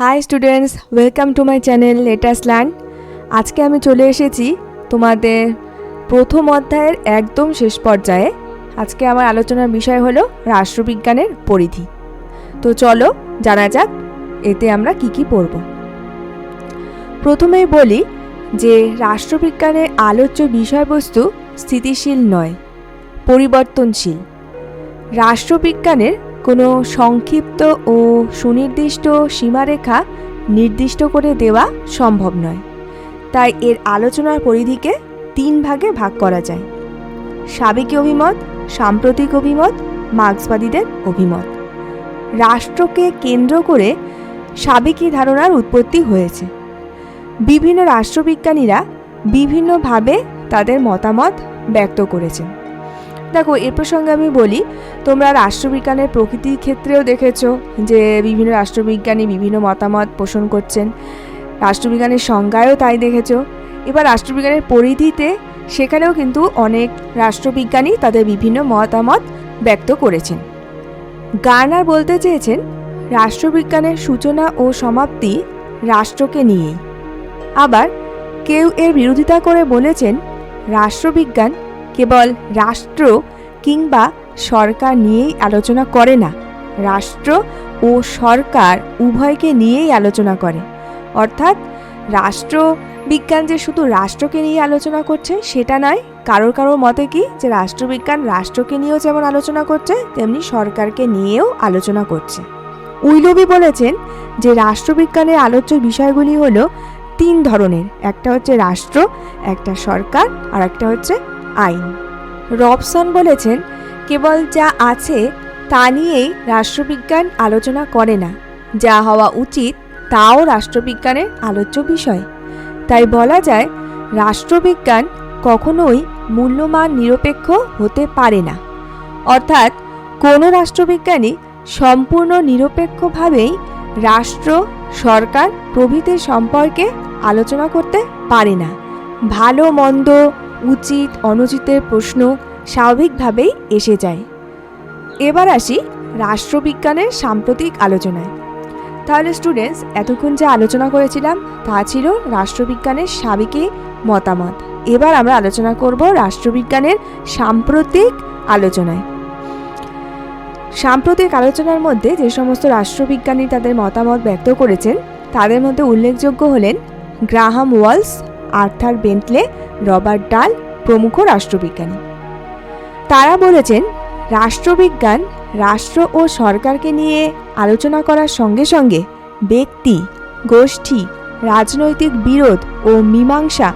High students, welcome to my channel latest learn. আজকে আমি চলে এসেছি তোমাদের প্রথম অধ্যায়ের একদম শেষ পর্যায়ে। আজকে আমার আলোচনার বিষয় হলো রাষ্ট্রবিজ্ঞানের পরিধি। তো চলো জানা যাক এতে আমরা কি পড়ব। প্রথমেই বলি যে রাষ্ট্রবিজ্ঞানের আলোচ্য বিষয়বস্তু স্থিতিশীল নয়, পরিবর্তনশীল। রাষ্ট্রবিজ্ঞানের কোনো সংক্ষিপ্ত ও সুনির্দিষ্ট সীমারেখা নির্দিষ্ট করে দেওয়া সম্ভব নয়। তাই এর আলোচনার পরিধিকে 3 ভাগে ভাগ করা যায়: সাবেকি অভিমত, সাম্প্রতিক অভিমত, মার্ক্সবাদীদের অভিমত। রাষ্ট্রকে কেন্দ্র করে সাবেকি ধারণার উৎপত্তি হয়েছে। বিভিন্ন রাষ্ট্রবিজ্ঞানীরা বিভিন্নভাবে তাদের মতামত ব্যক্ত করেছেন। দেখো, এ প্রসঙ্গে আমি বলি, তোমরা রাষ্ট্রবিজ্ঞানের প্রকৃতির ক্ষেত্রেও দেখেছো যে বিভিন্ন রাষ্ট্রবিজ্ঞানী বিভিন্ন মতামত পোষণ করছেন। রাষ্ট্রবিজ্ঞানের সংজ্ঞায়ও তাই দেখেছো। এবার রাষ্ট্রবিজ্ঞানের পরিধিতে সেখানেও কিন্তু অনেক রাষ্ট্রবিজ্ঞানী তাদের বিভিন্ন মতামত ব্যক্ত করেছেন। গার্নার বলতে চেয়েছেন, রাষ্ট্রবিজ্ঞানের সূচনা ও সমাপ্তি রাষ্ট্রকে নিয়েই। আবার কেউ এর বিরোধিতা করে বলেছেন, রাষ্ট্রবিজ্ঞান কেবল রাষ্ট্র কিংবা সরকার নিয়েই আলোচনা করে না, রাষ্ট্র ও সরকার উভয়কে নিয়েই আলোচনা করে। অর্থাৎ রাষ্ট্রবিজ্ঞান যে শুধু রাষ্ট্রকে নিয়ে আলোচনা করছে সেটা নয়। কারোর মতে কি যে রাষ্ট্রবিজ্ঞান রাষ্ট্রকে নিয়েও যেমন আলোচনা করছে তেমনি সরকারকে নিয়েও আলোচনা করছে। উইলবি বলেছেন যে রাষ্ট্রবিজ্ঞানের আলোচ্য বিষয়গুলি হলো 3 ধরনের: একটা হচ্ছে রাষ্ট্র, একটা সরকার, আর একটা হচ্ছে আইন। রবসন বলেছেন, কেবল যা আছে তা নিয়েই রাষ্ট্রবিজ্ঞান আলোচনা করে না, যা হওয়া উচিত তাও রাষ্ট্রবিজ্ঞানের আলোচ্য বিষয়। তাই বলা যায় রাষ্ট্রবিজ্ঞান কখনোই মূল্যমান নিরপেক্ষ হতে পারে না। অর্থাৎ কোনো রাষ্ট্রবিজ্ঞানী সম্পূর্ণ নিরপেক্ষভাবেই রাষ্ট্র, সরকার প্রভৃতির সম্পর্কে আলোচনা করতে পারে না। ভালো মন্দ, উচিত অনুচিতের প্রশ্ন স্বাভাবিকভাবেই এসে যায়। এবার আসি রাষ্ট্রবিজ্ঞানের সাম্প্রতিক আলোচনায়। তাহলে স্টুডেন্টস, এতক্ষণ যে আলোচনা করেছিলাম তা ছিল রাষ্ট্রবিজ্ঞানের সাবেকি মতামত। এবার আমরা আলোচনা করব রাষ্ট্রবিজ্ঞানের সাম্প্রতিক আলোচনায়। সাম্প্রতিক আলোচনার মধ্যে যে সমস্ত রাষ্ট্রবিজ্ঞানী তাদের মতামত ব্যক্ত করেছেন তাদের মধ্যে উল্লেখযোগ্য হলেন Graham Wallas, Arthur Bentley, Robert Dahl প্রমুখ রাষ্ট্রবিজ্ঞানী। তারা বলেছেন, রাষ্ট্রবিজ্ঞান রাষ্ট্র ও সরকারকে নিয়ে আলোচনা করার সঙ্গে সঙ্গে ব্যক্তি, গোষ্ঠী, রাজনৈতিক বিরোধ ও মীমাংসা,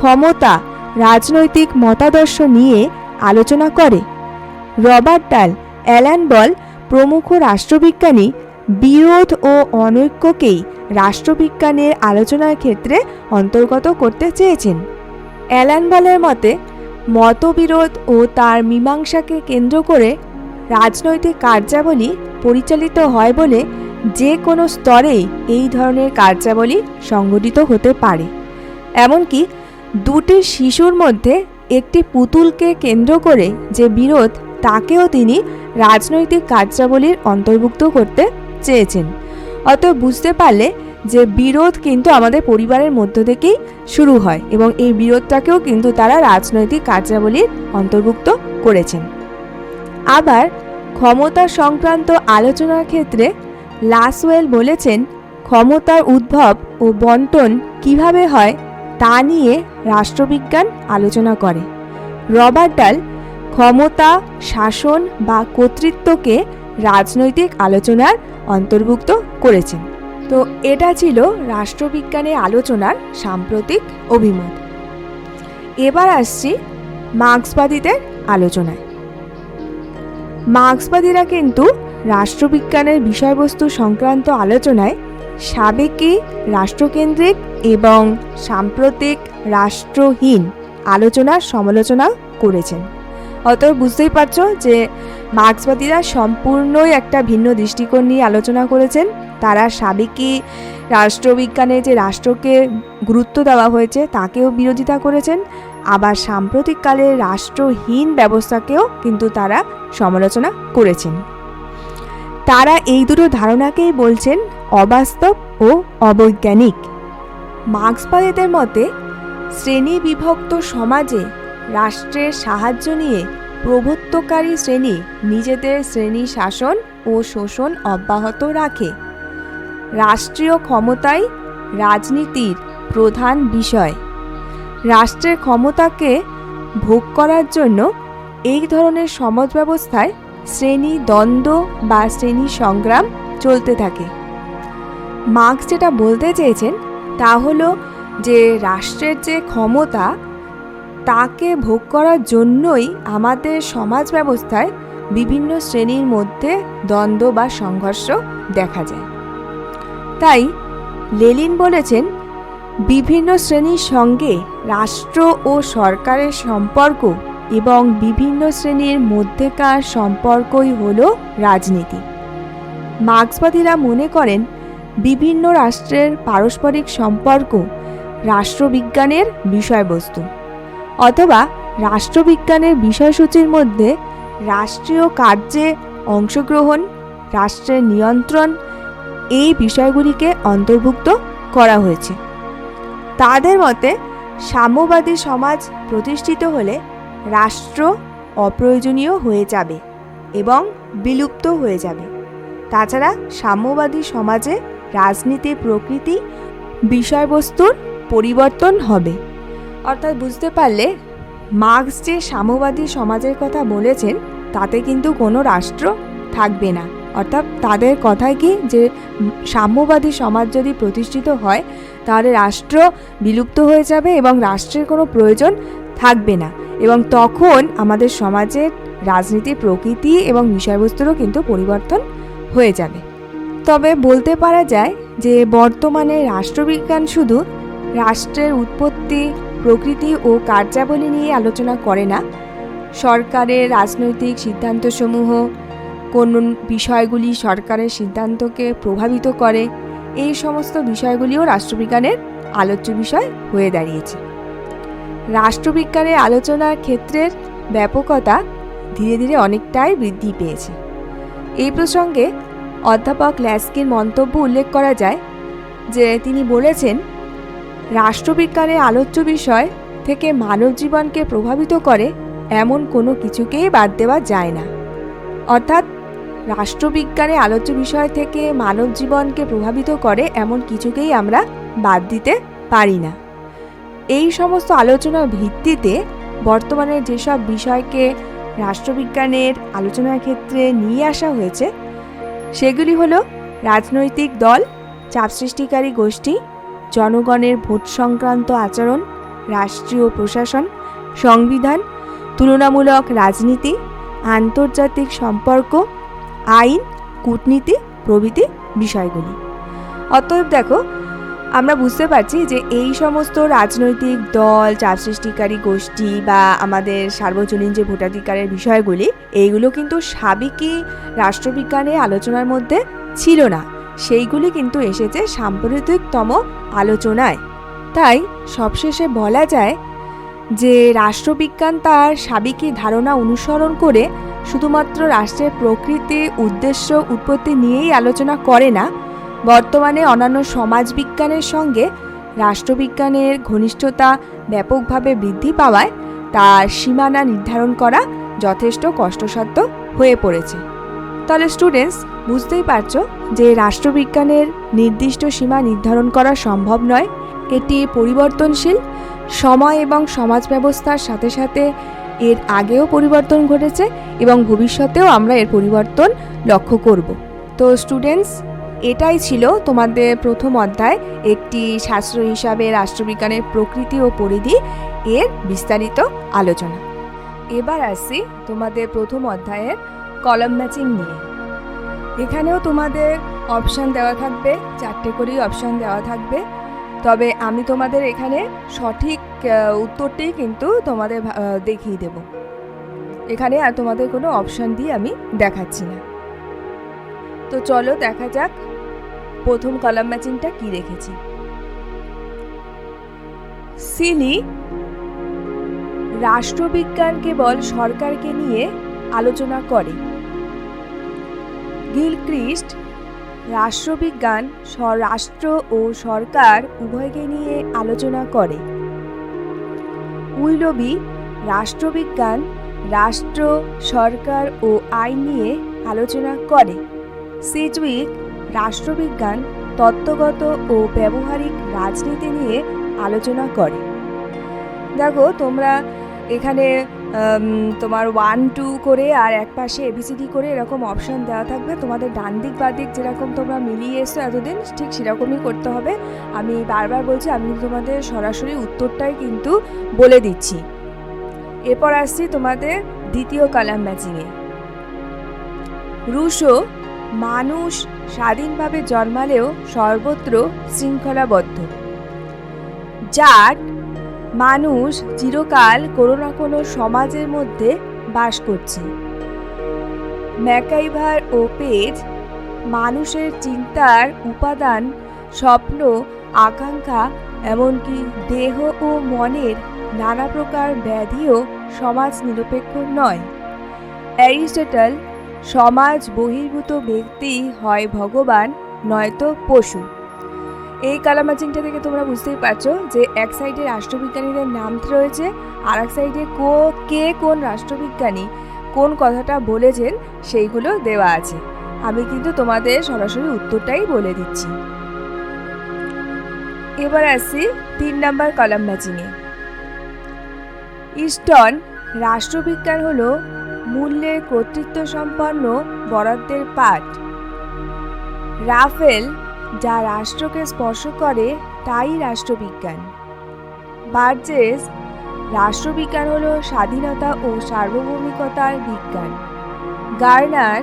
ক্ষমতা, রাজনৈতিক মতাদর্শ নিয়ে আলোচনা করে। রবার্ট ডাল, অ্যালান বল প্রমুখ রাষ্ট্রবিজ্ঞানী বিরোধ ও অনৈক্যকেই রাষ্ট্রবিজ্ঞানের আলোচনার ক্ষেত্রে অন্তর্গত করতে চেয়েছেন। অ্যালান বলের মতে, মতবিরোধ ও তার মীমাংসাকে কেন্দ্র করে রাজনৈতিক কার্যাবলী পরিচালিত হয় বলে যে কোনো স্তরেই এই ধরনের কার্যাবলী সংঘটিত হতে পারে। এমনকি 2টি শিশুর মধ্যে একটি পুতুলকে কেন্দ্র করে যে বিরোধ, তাকেও তিনি রাজনৈতিক কার্যাবলীর অন্তর্ভুক্ত করতে চেয়েছেন। অতএব বুঝতে পারলে যে বিরোধ কিন্তু আমাদের পরিবারের মধ্য থেকেই শুরু হয় এবং এই বিরোধটাকেও কিন্তু তারা রাজনৈতিক কার্যাবলীর অন্তর্ভুক্ত করেছেন। আবার ক্ষমতা সংক্রান্ত আলোচনার ক্ষেত্রে লাসওয়েল বলেছেন, ক্ষমতার উদ্ভব ও বন্টন কিভাবে হয় তা নিয়ে রাষ্ট্রবিজ্ঞান আলোচনা করে। রবার্ট ডাল ক্ষমতা, শাসন বা কর্তৃত্বকে রাজনৈতিক আলোচনার অন্তর্ভুক্ত করেছেন। তো এটা ছিল রাষ্ট্রবিজ্ঞানের আলোচনার সাম্প্রতিক অভিমত। এবার আসছি মার্ক্সবাদীদের আলোচনায়। মার্ক্সবাদীরা কিন্তু রাষ্ট্রবিজ্ঞানের বিষয়বস্তু সংক্রান্ত আলোচনায় সাবেকি রাষ্ট্রকেন্দ্রিক এবং সাম্প্রতিক রাষ্ট্রহীন আলোচনার সমালোচনা করেছেন। অতএব বুঝতেই পারছো যে মার্ক্সবাদীরা সম্পূর্ণই একটা ভিন্ন দৃষ্টিকোণ নিয়ে আলোচনা করেছেন। তারা সাবেকি রাষ্ট্রবিজ্ঞানে যে রাষ্ট্রকে গুরুত্ব দেওয়া হয়েছে তাকেও বিরোধিতা করেছেন, আবার সাম্প্রতিককালের রাষ্ট্রহীন ব্যবস্থাকেও কিন্তু তারা সমালোচনা করেছেন। তারা এই দুটো ধারণাকেই বলছেন অবাস্তব ও অবৈজ্ঞানিক। মার্ক্সবাদীদের মতে শ্রেণী বিভক্ত সমাজে রাষ্ট্রের সাহায্য নিয়ে প্রভুত্বকারী শ্রেণী নিজেদের শ্রেণী শাসন ও শোষণ অব্যাহত রাখে। রাষ্ট্রীয় ক্ষমতাই রাজনীতির প্রধান বিষয়। রাষ্ট্রের ক্ষমতাকে ভোগ করার জন্য এই ধরনের সমাজ ব্যবস্থায় শ্রেণী দ্বন্দ্ব বা শ্রেণী সংগ্রাম চলতে থাকে। মার্ক্স যেটা বলতে চেয়েছেন তা হলো যে রাষ্ট্রের যে ক্ষমতা তাকে ভোগ করার জন্যই আমাদের সমাজ ব্যবস্থায় বিভিন্ন শ্রেণীর মধ্যে দ্বন্দ্ব বা সংঘর্ষ দেখা যায়। তাই লেনিন বলেছেন, বিভিন্ন শ্রেণীর সঙ্গে রাষ্ট্র ও সরকারের সম্পর্ক এবং বিভিন্ন শ্রেণীর মধ্যেকার সম্পর্কই হল রাজনীতি। মার্ক্সবাদীরা মনে করেন বিভিন্ন রাষ্ট্রের পারস্পরিক সম্পর্ক রাষ্ট্রবিজ্ঞানের বিষয়বস্তু, অথবা রাষ্ট্রবিজ্ঞানের বিষয়সূচির মধ্যে রাষ্ট্রীয় কার্যে অংশগ্রহণ, রাষ্ট্রের নিয়ন্ত্রণ এই বিষয়গুলিকে অন্তর্ভুক্ত করা হয়েছে। তাদের মতে সাম্যবাদী সমাজ প্রতিষ্ঠিত হলে রাষ্ট্র অপ্রয়োজনীয় হয়ে যাবে এবং বিলুপ্ত হয়ে যাবে। তাছাড়া সাম্যবাদী সমাজে রাজনীতির প্রকৃতি বিষয়বস্তুর পরিবর্তন হবে। অর্থাৎ বুঝতে পারলে মার্ক্স যে সাম্যবাদী সমাজের কথা বলেছেন তাতে কিন্তু কোনো রাষ্ট্র থাকবে না। অর্থাৎ তাদের কথায় কি যে সাম্যবাদী সমাজ যদি প্রতিষ্ঠিত হয় তাহলে রাষ্ট্র বিলুপ্ত হয়ে যাবে এবং রাষ্ট্রের কোনো প্রয়োজন থাকবে না, এবং তখন আমাদের সমাজের রাজনীতির প্রকৃতি এবং বিষয়বস্তুরও কিন্তু পরিবর্তন হয়ে যাবে। তবে বলতে পারা যায় যে বর্তমানে রাষ্ট্রবিজ্ঞান শুধু রাষ্ট্রের উৎপত্তি, প্রকৃতি ও কার্যাবলী নিয়ে আলোচনা করে না, সরকারের রাজনৈতিক সিদ্ধান্তসমূহ কোন বিষয়গুলি সরকারের সিদ্ধান্তকে প্রভাবিত করে এই সমস্ত বিষয়গুলিও রাষ্ট্রবিজ্ঞানের আলোচ্য বিষয় হয়ে দাঁড়িয়েছে। রাষ্ট্রবিজ্ঞানের আলোচনার ক্ষেত্রের ব্যাপকতা ধীরে ধীরে অনেকটাই বৃদ্ধি পেয়েছে। এই প্রসঙ্গে অধ্যাপক ল্যাস্কির মন্তব্য উল্লেখ করা যায় যে তিনি বলেছেন, রাষ্ট্রবিজ্ঞানের আলোচ্য বিষয় থেকে মানব জীবনকে প্রভাবিত করে এমন কোনো কিছুকেই বাদ দেওয়া যায় না। অর্থাৎ রাষ্ট্রবিজ্ঞানের আলোচ্য বিষয় থেকে মানব জীবনকে প্রভাবিত করে এমন কিছুকেই আমরা বাদ দিতে পারি না। এই সমস্ত আলোচনার ভিত্তিতে বর্তমানে যেসব বিষয়কে রাষ্ট্রবিজ্ঞানের আলোচনার ক্ষেত্রে নিয়ে আসা হয়েছে সেগুলি হলো রাজনৈতিক দল, চাপ সৃষ্টিকারী গোষ্ঠী, জনগণের ভোট সংক্রান্ত আচরণ, রাষ্ট্রীয় প্রশাসন, সংবিধান, তুলনামূলক রাজনীতি, আন্তর্জাতিক সম্পর্ক, আইন, কূটনীতি প্রভৃতি বিষয়গুলি। অতএব দেখো, আমরা বুঝতে পারছি যে এই সমস্ত রাজনৈতিক দল, চাপ সৃষ্টিকারী গোষ্ঠী বা আমাদের সার্বজনীন যে ভোটাধিকারের বিষয়গুলি, এইগুলো কিন্তু সাবেকি রাষ্ট্রবিজ্ঞানের আলোচনার মধ্যে ছিল না, সেইগুলি কিন্তু এসেছে সাম্প্রতিকতম আলোচনায়। তাই সবশেষে বলা যায় যে রাষ্ট্রবিজ্ঞান তার সাবেকি ধারণা অনুসরণ করে শুধুমাত্র রাষ্ট্রের প্রকৃতি, উদ্দেশ্য, উৎপত্তি নিয়েই আলোচনা করে না, বর্তমানে অন্যান্য সমাজবিজ্ঞানের সঙ্গে রাষ্ট্রবিজ্ঞানের ঘনিষ্ঠতা ব্যাপকভাবে বৃদ্ধি পাওয়ায় তার সীমানা নির্ধারণ করা যথেষ্ট কষ্টসাধ্য হয়ে পড়েছে। তাহলে স্টুডেন্টস, বুঝতেই পারছো যে রাষ্ট্রবিজ্ঞানের নির্দিষ্ট সীমা নির্ধারণ করা সম্ভব নয়। এটি পরিবর্তনশীল, সময় এবং সমাজ ব্যবস্থার সাথে সাথে এর আগেও পরিবর্তন ঘটেছে এবং ভবিষ্যতেও আমরা এর পরিবর্তন লক্ষ্য করব। তো স্টুডেন্টস, এটাই ছিল তোমাদের প্রথম অধ্যায়, একটি শাস্ত্র হিসাবে রাষ্ট্রবিজ্ঞানের প্রকৃতি ও পরিধি এর বিস্তারিত আলোচনা। এবার আসছি তোমাদের প্রথম অধ্যায়ের কলাম ম্যাচিং নিয়ে। এখানেও তোমাদের অপশান দেওয়া থাকবে, 4টে করেই অপশান দেওয়া থাকবে। তবে আমি তোমাদের এখানে সঠিক উত্তরটাই কিন্তু তোমাদের দেখিয়ে দেব। এখানে আর তোমাদের কোনো অপশান দিয়ে আমি দেখাচ্ছি না। তো চলো দেখা যাক প্রথম কলাম ম্যাচিংটা কি রেখেছি। সিলি রাষ্ট্রবিজ্ঞান কেবল সরকারকে নিয়ে আলোচনা করে। গিলক্রিস্ট রাষ্ট্রবিজ্ঞান রাষ্ট্র ও সরকার উভয়কে নিয়ে আলোচনা করে। উইলবি রাষ্ট্রবিজ্ঞান রাষ্ট্র, সরকার ও আইন নিয়ে আলোচনা করে। সিজউইক রাষ্ট্রবিজ্ঞান তত্ত্বগত ও ব্যবহারিক রাজনীতি নিয়ে আলোচনা করে। দেখো তোমরা এখানে তোমার 1, 2 করে আর এক পাশে ABCD করে এরকম অপশান দেওয়া থাকবে। তোমাদের ডান দিক বা দিক যেরকম তোমরা মিলিয়ে এসছো এতদিন, ঠিক সেরকমই করতে হবে। আমি বারবার বলছি, আমি তোমাদের সরাসরি উত্তরটাই কিন্তু বলে দিচ্ছি। এরপর আসছি তোমাদের দ্বিতীয় কলাম ম্যাচিংয়ে। রুশো মানুষ স্বাধীনভাবে জন্মালেও সর্বত্র শৃঙ্খলাবদ্ধ। জাট মানুষ চিরকাল কোনো না কোনো সমাজের মধ্যে বাস করছে। ম্যাকাইভার ও পেজ মানুষের চিন্তার উপাদান স্বপ্ন, আকাঙ্ক্ষা, এমনকি দেহ ও মনের নানা প্রকার ব্যাধিও সমাজ নিরপেক্ষ নয়। অ্যারিস্টটল সমাজ বহির্ভূত ব্যক্তি হয় ভগবান নয়তো পশু। এই কালামাচিংটা থেকে তোমরা বুঝতেই পারছো যে এক সাইডে রাষ্ট্রবিজ্ঞানীদের নাম রয়েছে, আর এক সাইডে কে কোন রাষ্ট্রবিজ্ঞানী কোন কথাটা বলেছেন সেইগুলো দেওয়া আছে। আমি কিন্তু তোমাদের সরাসরি উত্তরটাই বলে দিচ্ছি। এবার আসছি 3 নম্বর কলাম ম্যাচিংয়ে। ইস্টন রাষ্ট্রবিজ্ঞান হলো মূল্যের কর্তৃত্ব সম্পন্ন বরাদ্দের পাঠ। রাফেল যা রাষ্ট্রকে স্পর্শ করে তাই রাষ্ট্রবিজ্ঞান। বার্জেস রাষ্ট্রবিজ্ঞান হলো স্বাধীনতা ও সার্বভৌমিকতার বিজ্ঞান। গার্নার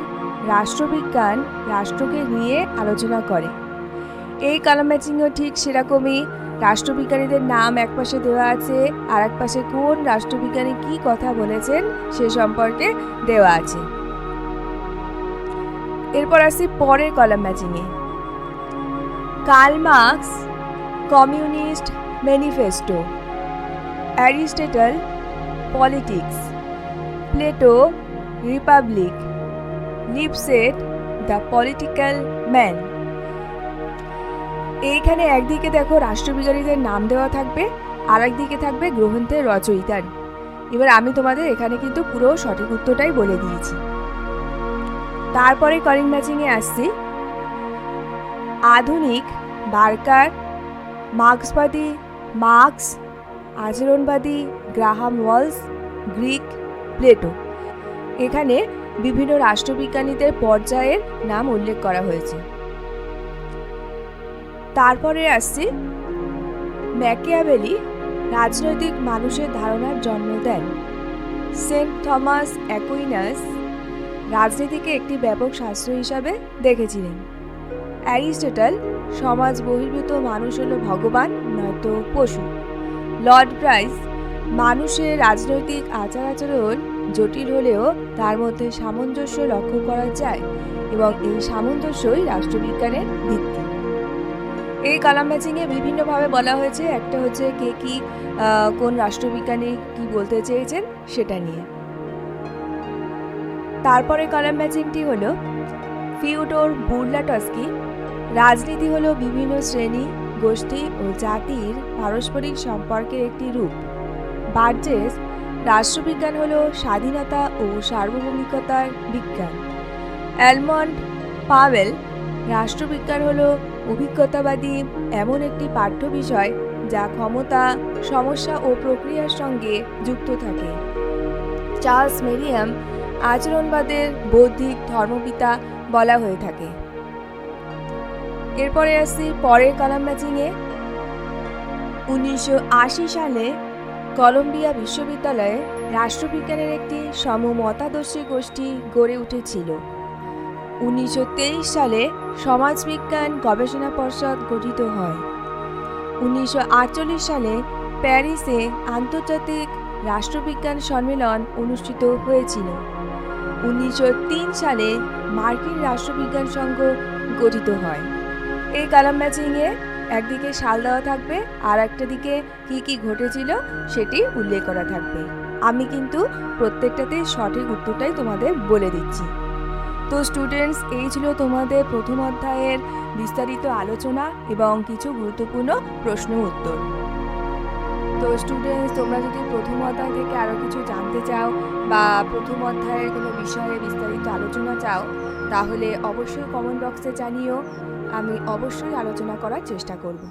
রাষ্ট্রবিজ্ঞান রাষ্ট্রকে নিয়ে আলোচনা করে। এই কলাম ম্যাচিংও ঠিক সেরকমই। রাষ্ট্রবিজ্ঞানীদের নাম এক পাশে দেওয়া আছে, আর এক পাশে কোন রাষ্ট্রবিজ্ঞানী কি কথা বলেছেন সে সম্পর্কে দেওয়া আছে। এরপর আসি পরের কলাম ম্যাচিংয়ে। Karl Marx communist manifesto. Aristotle politics. Plato republic. Lipset the political man. এইখানে একদিকে দেখো রাষ্ট্রবিজ্ঞানীদের নাম দেওয়া থাকবে, আর একদিকে থাকবে গ্রন্থের রচয়িতার। এবার আমি তোমাদের এখানে কিন্তু পুরো সঠিক উত্তরটাই বলে দিয়েছি। তারপরে কলিং ম্যাচিংয়ে আসছি। আধুনিক বার্কার, মার্ক্সবাদী মার্কস, আচরণবাদী গ্রাহাম ওয়েলস, গ্রিক প্লেটো। এখানে বিভিন্ন রাষ্ট্রবিজ্ঞানীদের পর্যায়ের নাম উল্লেখ করা হয়েছে। তারপরে আসছি ম্যাকিয়াভেলি রাজনৈতিক মানুষের ধারণার জন্ম দেন। সেন্ট থমাস অ্যাকুইনাস রাজনীতিকে একটি ব্যাপক শাস্ত্র হিসাবে দেখেছিলেন। অ্যারিস্টটল সমাজ বহির্ভূত মানুষ হলো ভগবান নয়তো পশু। লর্ড ব্রাইস মানুষের রাজনৈতিক আচার আচরণ জটিল হলেও তার মধ্যে সামঞ্জস্য লক্ষ্য করা যায় এবং এই সামঞ্জস্যই রাষ্ট্রবিজ্ঞানের ভিত্তি। এই কলাম ম্যাচিংয়ে বিভিন্নভাবে বলা হয়েছে। একটা হচ্ছে কে কি কোন রাষ্ট্রবিজ্ঞানী কি বলতে চেয়েছেন সেটা নিয়ে। তারপরে কলাম ম্যাচিংটি হলো ফিওডর বুরলাটস্কি রাজনীতি হলো বিভিন্ন শ্রেণী, গোষ্ঠী ও জাতির পারস্পরিক সম্পর্কের একটি রূপ। বার্জেস রাষ্ট্রবিজ্ঞান হলো স্বাধীনতা ও সার্বভৌমিকতার বিজ্ঞান। অ্যালমন্ড পাওয়েল রাষ্ট্রবিজ্ঞান হলো অভিজ্ঞতাবাদী এমন একটি পাঠ্য বিষয় যা ক্ষমতা, সমস্যা ও প্রক্রিয়ার সঙ্গে যুক্ত থাকে। চার্লস মেরিয়াম আচরণবাদের বৌদ্ধিক ধর্মপিতা বলা হয়ে থাকে। এরপরে আসছি পরের কলাম ম্যাচিংয়ে। 1980 সালে কলম্বিয়া বিশ্ববিদ্যালয়ে রাষ্ট্রবিজ্ঞানের একটি সমমতাদর্শী গোষ্ঠী গড়ে উঠেছিল। 1923 সালে সমাজবিজ্ঞান গবেষণা পর্ষদ গঠিত হয়। 1948 সালে প্যারিসে আন্তর্জাতিক রাষ্ট্রবিজ্ঞান সম্মেলন অনুষ্ঠিত হয়েছিল। 1903 সালে মার্কিন রাষ্ট্রবিজ্ঞান সংঘ গঠিত হয়। এই কলাম ম্যাচিংয়ে একদিকে সাল দেওয়া থাকবে, আর একটা দিকে কি কি ঘটেছিল সেটি উল্লেখ করা থাকবে। আমি কিন্তু প্রত্যেকটাতে সঠিক উত্তরটাই তোমাদের বলে দিচ্ছি। তো স্টুডেন্টস, এই ছিল তোমাদের প্রথম অধ্যায়ের বিস্তারিত আলোচনা এবং কিছু গুরুত্বপূর্ণ প্রশ্ন উত্তর। তো স্টুডেন্টস, তোমরা যদি প্রথম অধ্যায় থেকে আরও কিছু জানতে চাও বা প্রথম অধ্যায়ের কোনো বিষয়ে বিস্তারিত আলোচনা চাও, তাহলে অবশ্যই কমেন্ট বক্সে জানিও। আমি অবশ্যই আলোচনা করার চেষ্টা করব।